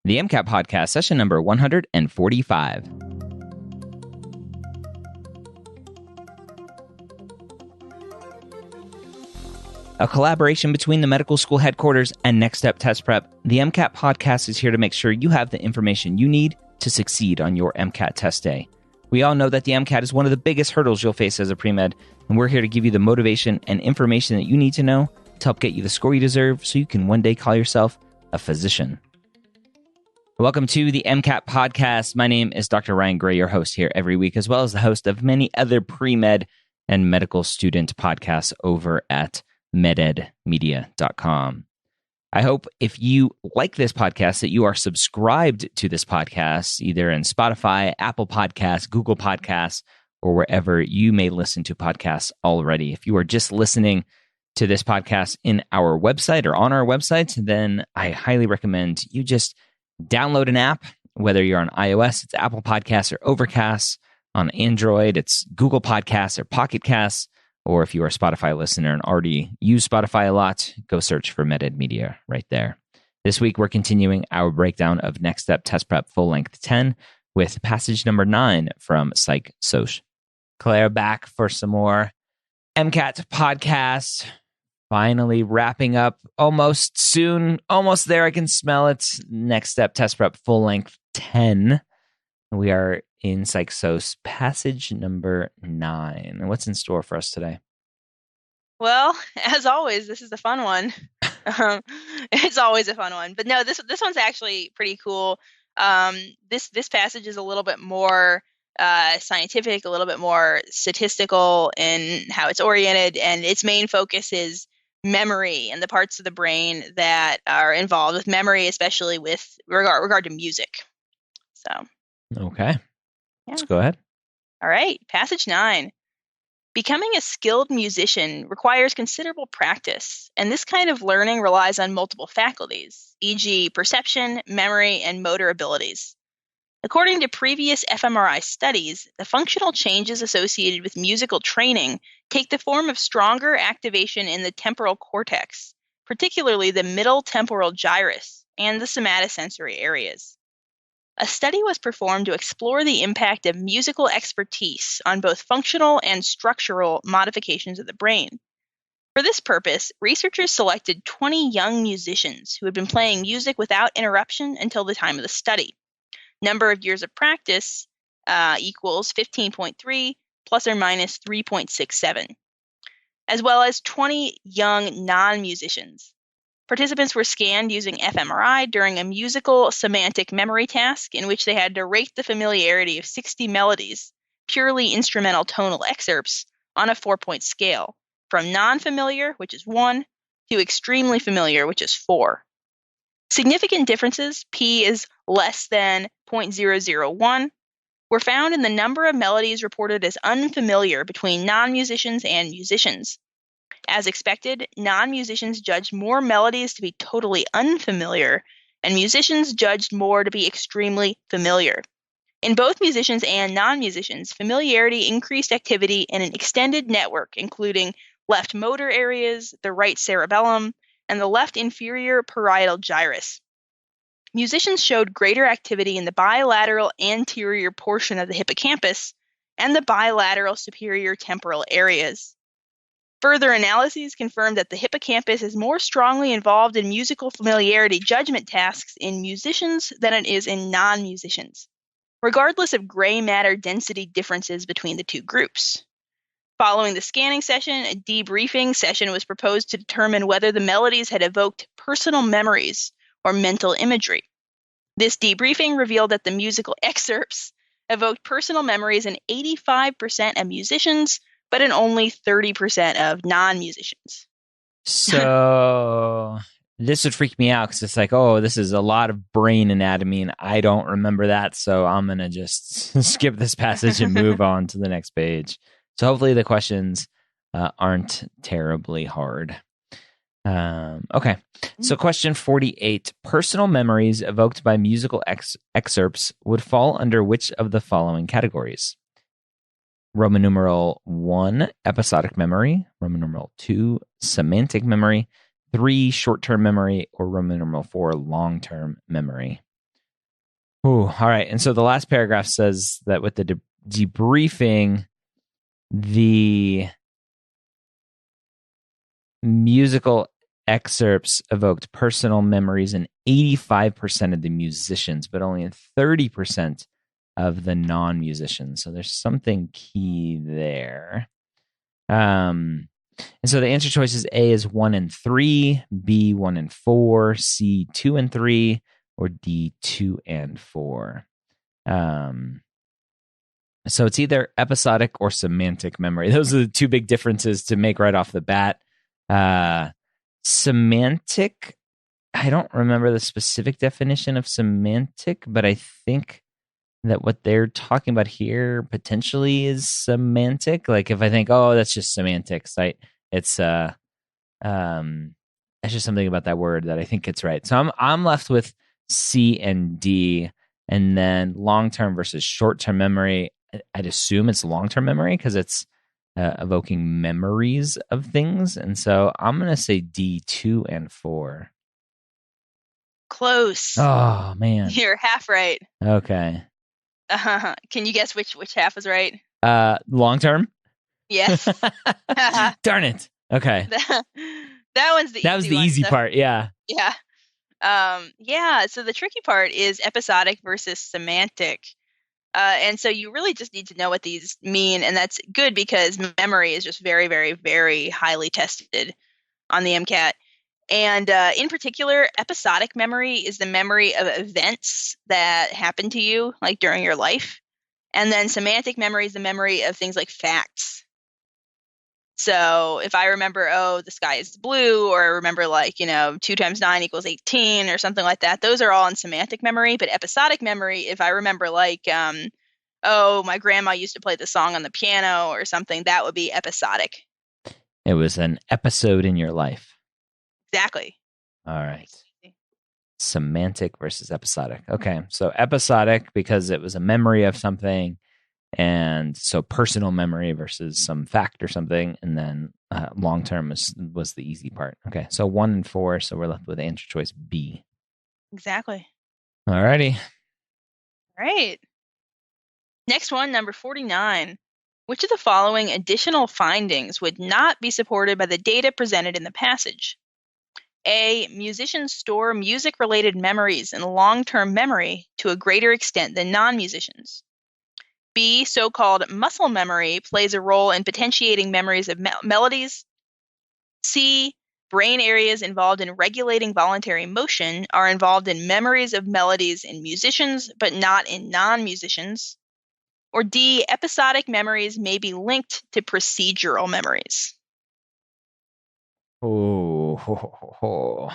the MCAT podcast, session number 145. A collaboration between the medical school headquarters and Next Step Test Prep, the MCAT podcast is here to make sure you have the information you need to succeed on your MCAT test day. We all know that the MCAT is one of the biggest hurdles you'll face as a pre-med, and we're here to give you the motivation and information that you need to know to help get you the score you deserve so you can one day call yourself a physician. Welcome to the MCAT podcast. My name is Dr. Ryan Gray, your host here every week, as well as the host of many other pre-med and medical student podcasts over at mededmedia.com. I hope if you like this podcast that you are subscribed to this podcast, either in Spotify, Apple Podcasts, Google Podcasts, or wherever you may listen to podcasts already. If you are just listening to this podcast in our website or on our website, then I highly recommend you just download an app, whether you're on iOS, it's Apple Podcasts or Overcast. On Android, it's Google Podcasts or Pocket Casts. Or if you are a Spotify listener and already use Spotify a lot, go search for MedEd Media right there. This week, we're continuing our breakdown of Next Step Test Prep Full Length 10 with passage number 9 from Psych Soc. Claire back for some more MCAT podcast. Finally wrapping up almost soon. Almost there. I can smell it. Next Step Test Prep Full Length 10. We are in Psych Soc passage number 9. What's in store for us today? Well, as always, this is a fun one. It's always a fun one. But no, this one's actually pretty cool. This passage is a little bit more scientific, a little bit more statistical in how it's oriented, and its main focus is memory and the parts of the brain that are involved with memory, especially with regard to music. So, okay. Yeah. Let's go ahead. All right. Passage 9. Becoming a skilled musician requires considerable practice, and this kind of learning relies on multiple faculties, e.g. perception, memory, and motor abilities. According to previous fMRI studies, the functional changes associated with musical training take the form of stronger activation in the temporal cortex, particularly the middle temporal gyrus and the somatosensory areas. A study was performed to explore the impact of musical expertise on both functional and structural modifications of the brain. For this purpose, researchers selected 20 young musicians who had been playing music without interruption until the time of the study. Number of years of practice equals 15.3 plus or minus 3.67, as well as 20 young non-musicians. Participants were scanned using fMRI during a musical semantic memory task in which they had to rate the familiarity of 60 melodies, purely instrumental tonal excerpts, on a 4-point scale, from non-familiar, which is 1, to extremely familiar, which is 4. Significant differences, p is less than 0.001, were found in the number of melodies reported as unfamiliar between non-musicians and musicians. As expected, non-musicians judged more melodies to be totally unfamiliar, and musicians judged more to be extremely familiar. In both musicians and non-musicians, familiarity increased activity in an extended network, including left motor areas, the right cerebellum, and the left inferior parietal gyrus. Musicians showed greater activity in the bilateral anterior portion of the hippocampus and the bilateral superior temporal areas. Further analyses confirmed that the hippocampus is more strongly involved in musical familiarity judgment tasks in musicians than it is in non-musicians, regardless of gray matter density differences between the two groups. Following the scanning session, a debriefing session was proposed to determine whether the melodies had evoked personal memories or mental imagery. This debriefing revealed that the musical excerpts evoked personal memories in 85% of musicians, but in only 30% of non-musicians. So this would freak me out because it's like, oh, this is a lot of brain anatomy and I don't remember that. So I'm going to just skip this passage and move on to the next page. So hopefully the questions aren't terribly hard. Okay. So question 48. Personal memories evoked by musical excerpts would fall under which of the following categories? Roman numeral 1, episodic memory. Roman numeral 2, semantic memory. 3, short-term memory. Or Roman numeral 4, long-term memory. Ooh, all right. And so the last paragraph says that with the debriefing, the musical excerpts evoked personal memories in 85% of the musicians, but only in 30% of the non-musicians. So there's something key there. And so the answer choices: A is 1 and 3, B 1 and 4, C 2 and 3, or D 2 and 4. So it's either episodic or semantic memory. Those are the two big differences to make right off the bat. Semantic, I don't remember the specific definition of semantic, but I think that what they're talking about here potentially is semantic. Like if I think, oh, that's just semantics, it's just something about that word that I think it's right. So I'm left with C and D, and then long term versus short term memory. I'd assume it's long term memory because it's evoking memories of things, and so I'm gonna say D 2 and 4. Close. Oh man, You're half right. Okay. Can you guess which half was right? Long term. Yes. Darn it. Okay. That one's the easy one. That was the easy part. Yeah. Yeah. Yeah. So the tricky part is episodic versus semantic. And so you really just need to know what these mean. And that's good because memory is just very, very, very highly tested on the MCAT. And in particular, episodic memory is the memory of events that happened to you, like during your life. And then semantic memory is the memory of things like facts. So if I remember, oh, the sky is blue, or I remember 2 times 9 equals 18 or something like that, those are all in semantic memory. But episodic memory, if I remember oh, my grandma used to play the song on the piano or something, that would be episodic. It was an episode in your life. Exactly. All right. Semantic versus episodic. Okay. So episodic because it was a memory of something. And so personal memory versus some fact or something. And then long term was the easy part. Okay. So 1 and 4. So we're left with answer choice B. Exactly. All righty. Right. Next one, number 49. Which of the following additional findings would not be supported by the data presented in the passage? A. Musicians store music-related memories in long-term memory to a greater extent than non-musicians. B. So-called muscle memory plays a role in potentiating memories of melodies. C. Brain areas involved in regulating voluntary motion are involved in memories of melodies in musicians, but not in non-musicians. Or D. Episodic memories may be linked to procedural memories. Oh.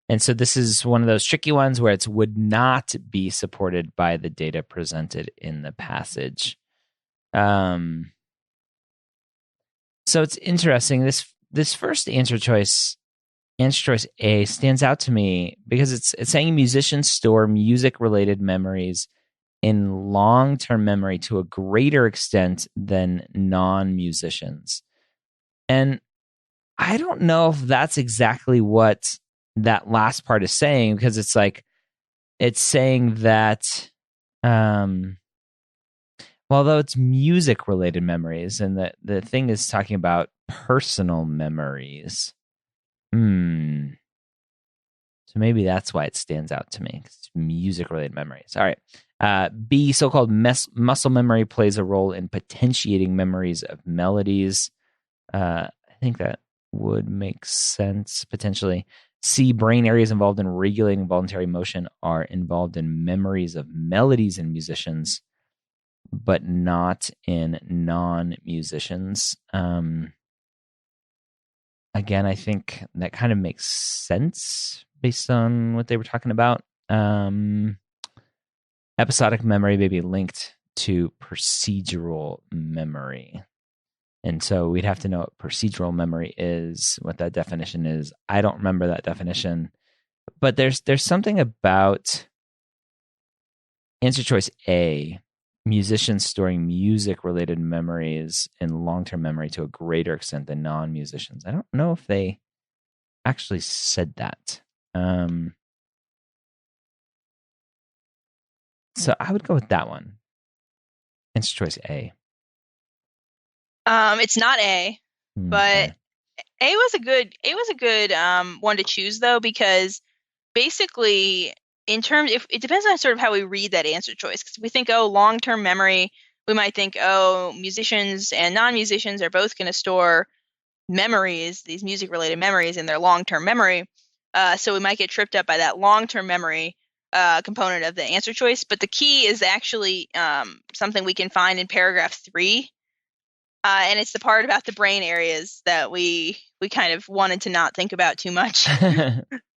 And so this is one of those tricky ones where it would not be supported by the data presented in the passage. So it's interesting. This first answer choice A, stands out to me because it's saying musicians store music-related memories in long-term memory to a greater extent than non-musicians. And I don't know if that's exactly what that last part is saying, because it's saying that although it's music related memories and the thing is talking about personal memories. So maybe that's why it stands out to me, 'cause it's music related memories. All right. B, so-called muscle memory plays a role in potentiating memories of melodies. I think that would make sense potentially. C, brain areas involved in regulating voluntary motion are involved in memories of melodies in musicians, but not in non-musicians. Again, I think that kind of makes sense based on what they were talking about. Episodic memory may be linked to procedural memory. And so we'd have to know what procedural memory is, what that definition is. I don't remember that definition. But there's something about answer choice A, musicians storing music-related memories in long-term memory to a greater extent than non-musicians. I don't know if they actually said that. So I would go with that one. Answer choice A. It's not A, but Okay. A was a good one to choose though, because basically in terms if it depends on sort of how we read that answer choice. Because we think, oh, long-term memory, we might think, oh, musicians and non-musicians are both going to store memories, these music related memories in their long-term memory. So we might get tripped up by that long-term memory component of the answer choice. But the key is actually something we can find in paragraph 3. And it's the part about the brain areas that we kind of wanted to not think about too much.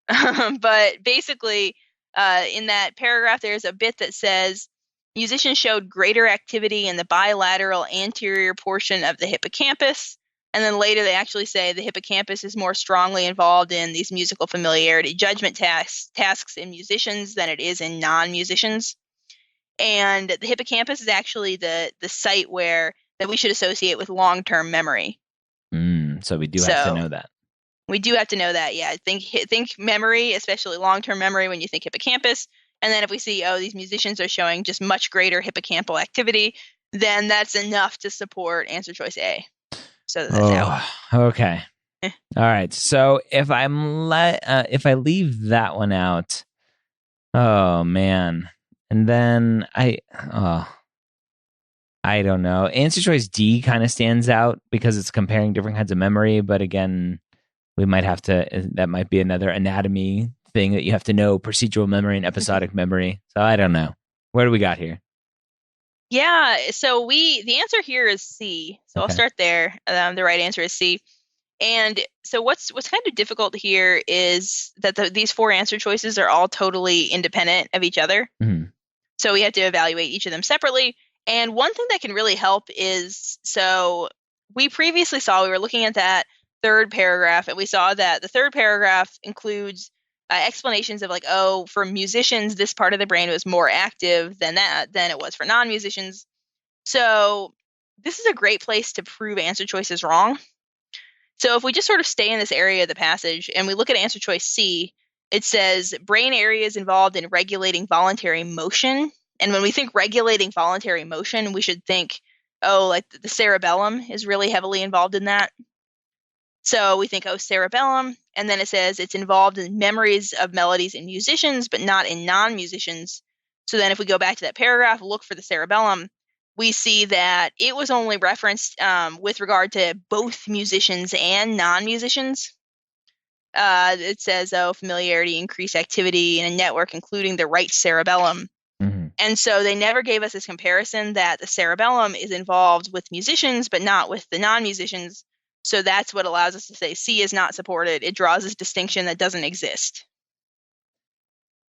But basically, in that paragraph, there's a bit that says musicians showed greater activity in the bilateral anterior portion of the hippocampus. And then later they actually say the hippocampus is more strongly involved in these musical familiarity judgment tasks in musicians than it is in non-musicians. And the hippocampus is actually the site where that we should associate with long-term memory. So we do have to know that. We do have to know that, yeah. Think memory, especially long-term memory when you think hippocampus. And then if we see, oh, these musicians are showing just much greater hippocampal activity, then that's enough to support answer choice A. So that's out. Okay. All right. So if if I leave that one out, oh man, and then I don't know. Answer choice D kind of stands out because it's comparing different kinds of memory, but again, we might have to. That might be another anatomy thing that you have to know: procedural memory and episodic memory. So I don't know. What do we got here? Yeah. So the answer here is C. So I'll start there. The right answer is C. And so what's kind of difficult here is that these 4 answer choices are all totally independent of each other. Mm-hmm. So we have to evaluate each of them separately. And one thing that can really help is, so we previously saw, we were looking at that third paragraph, and we saw that the third paragraph includes explanations of like, oh, for musicians, this part of the brain was more active than it was for non-musicians. So this is a great place to prove answer choice is wrong. So if we just sort of stay in this area of the passage and we look at answer choice C, it says brain areas involved in regulating voluntary motion. And when we think regulating voluntary motion, we should think, oh, like the cerebellum is really heavily involved in that. So we think, oh, cerebellum. And then it says it's involved in memories of melodies in musicians, but not in non-musicians. So then if we go back to that paragraph, look for the cerebellum, we see that it was only referenced with regard to both musicians and non-musicians. It says, oh, familiarity, increased activity in a network, including the right cerebellum. Mm-hmm. And so they never gave us this comparison that the cerebellum is involved with musicians, but not with the non-musicians. So that's what allows us to say C is not supported. It draws this distinction that doesn't exist.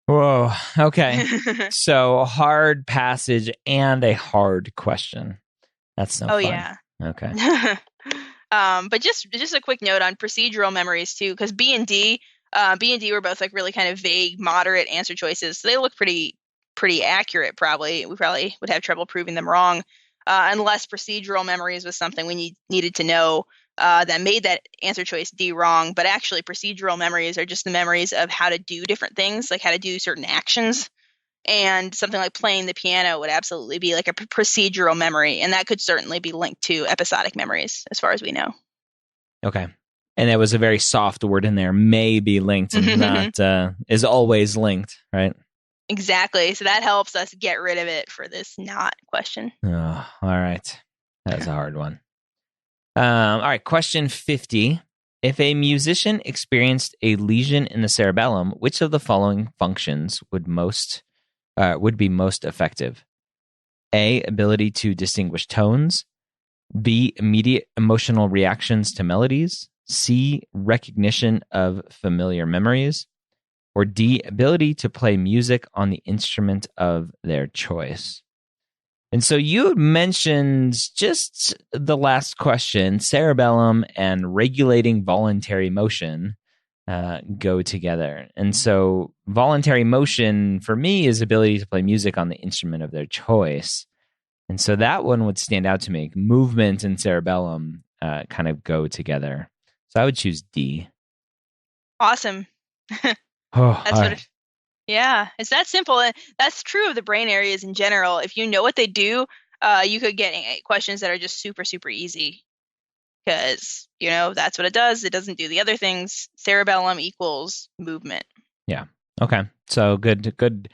Whoa. Okay. So a hard passage and a hard question. That's no fun. Yeah. Okay. But just a quick note on procedural memories too, because B and D were both like really kind of vague, moderate answer choices. So they look pretty accurate. Probably we probably would have trouble proving them wrong, unless procedural memories was something we needed to know that made that answer choice D wrong. But actually, procedural memories are just the memories of how to do different things, like how to do certain actions. And something like playing the piano would absolutely be like a procedural memory, and that could certainly be linked to episodic memories, as far as we know. Okay. And it was a very soft word in there, may be linked and not is always linked, right? Exactly. So that helps us get rid of it for this not question. Oh, all right. That's a hard one. All right. Question 50. If a musician experienced a lesion in the cerebellum, which of the following functions would be most effective? A, ability to distinguish tones. B, immediate emotional reactions to melodies. C, recognition of familiar memories. Or D, ability to play music on the instrument of their choice. And so you had mentioned just the last question, cerebellum and regulating voluntary motion go together. And so voluntary motion for me is ability to play music on the instrument of their choice. And so that one would stand out to me. Movement and cerebellum kind of go together. So I would choose D. Awesome. That's Yeah, it's that simple. And that's true of the brain areas in general. If you know what they do, you could get questions that are just super, super easy because, that's what it does. It doesn't do the other things. Cerebellum equals movement. Yeah. Okay. So good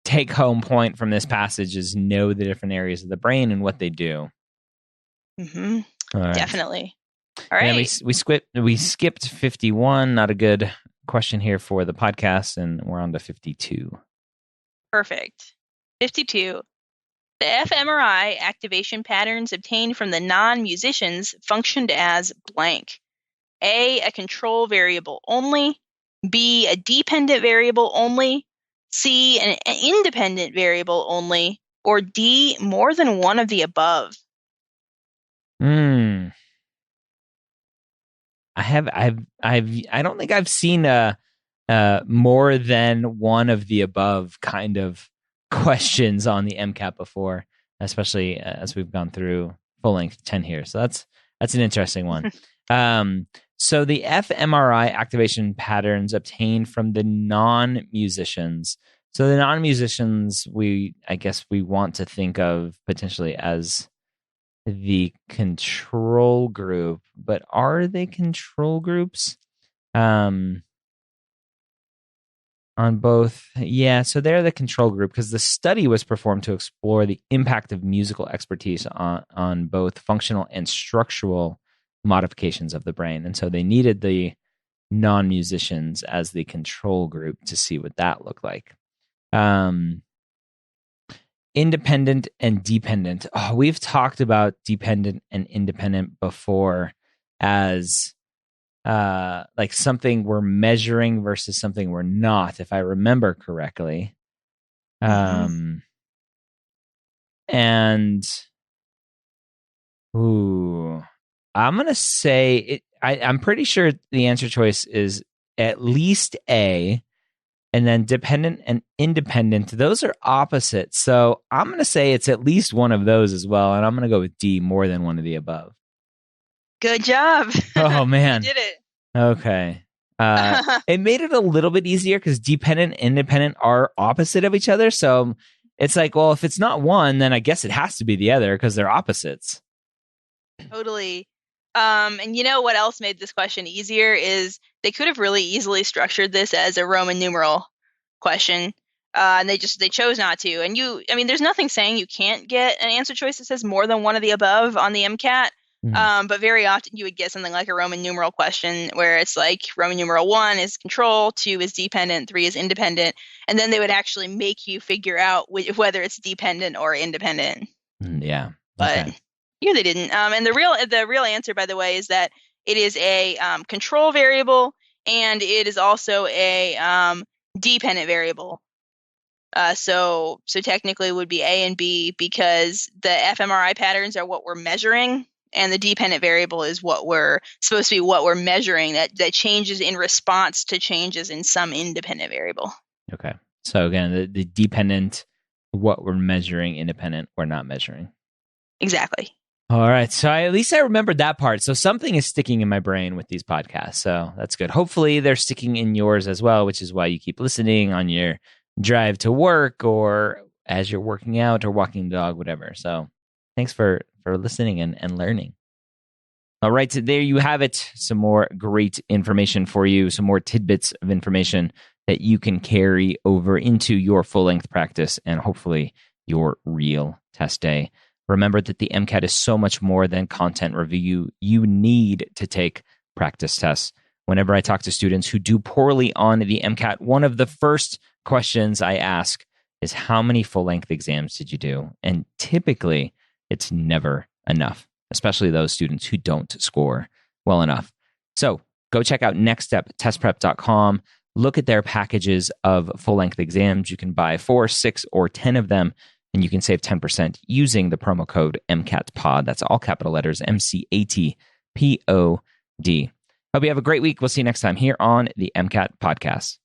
take home point from this passage is know the different areas of the brain and what they do. Mm-hmm. All right. Definitely. All And then right. we skipped 51. Not a good question here for the podcast, and we're on to 52. Perfect. 52. The fMRI activation patterns obtained from the non-musicians functioned as blank. A control variable only. B, a dependent variable only. C, an independent variable only. Or D, more than one of the above. I don't think I've seen more than one of the above kind of questions on the MCAT before, especially as we've gone through full length 10 here. So that's an interesting one. So the fMRI activation patterns obtained from the non-musicians. So the non-musicians, I guess we want to think of potentially as the control group, but are they control groups? On both. Yeah, so they're the control group because the study was performed to explore the impact of musical expertise on both functional and structural modifications of the brain. And so they needed the non-musicians as the control group to see what that looked like. Independent and dependent. Oh, we've talked about dependent and independent before as like something we're measuring versus something we're not, if I remember correctly. And I'm gonna say it. I'm pretty sure the answer choice is at least A, and then dependent and independent. Those are opposites, so I'm gonna say it's at least one of those as well, and I'm gonna go with D, more than one of the above. Good job. Oh man, you did it. Okay. It made it a little bit easier because dependent and independent are opposite of each other. So it's like, well, if it's not one, then I guess it has to be the other because they're opposites. Totally. And you know what else made this question easier is they could have really easily structured this as a Roman numeral question. And they chose not to. And there's nothing saying you can't get an answer choice that says more than one of the above on the MCAT. But very often you would get something like a Roman numeral question where it's like Roman numeral 1 is control, 2 is dependent, 3 is independent. And then they would actually make you figure out whether it's dependent or independent. Yeah. But here they didn't. And the real answer, by the way, is that it is a control variable and it is also a dependent variable. So technically it would be A and B because the fMRI patterns are what we're measuring. And the dependent variable is what we're supposed to be what we're measuring that changes in response to changes in some independent variable. Okay. So again, the dependent, what we're measuring, independent, we're not measuring. Exactly. All right. So at least I remembered that part. So something is sticking in my brain with these podcasts. So that's good. Hopefully they're sticking in yours as well, which is why you keep listening on your drive to work or as you're working out or walking the dog, whatever. So thanks for listening and learning. All right, so there you have it. Some more great information for you, some more tidbits of information that you can carry over into your full-length practice and hopefully your real test day. Remember that the MCAT is so much more than content review. You need to take practice tests. Whenever I talk to students who do poorly on the MCAT, one of the first questions I ask is, how many full-length exams did you do? And typically, it's never enough, especially those students who don't score well enough. So go check out nextsteptestprep.com. Look at their packages of full-length exams. You can buy 4, 6, or 10 of them, and you can save 10% using the promo code MCATPOD. That's all capital letters, MCATPOD. Hope you have a great week. We'll see you next time here on the MCAT Podcast.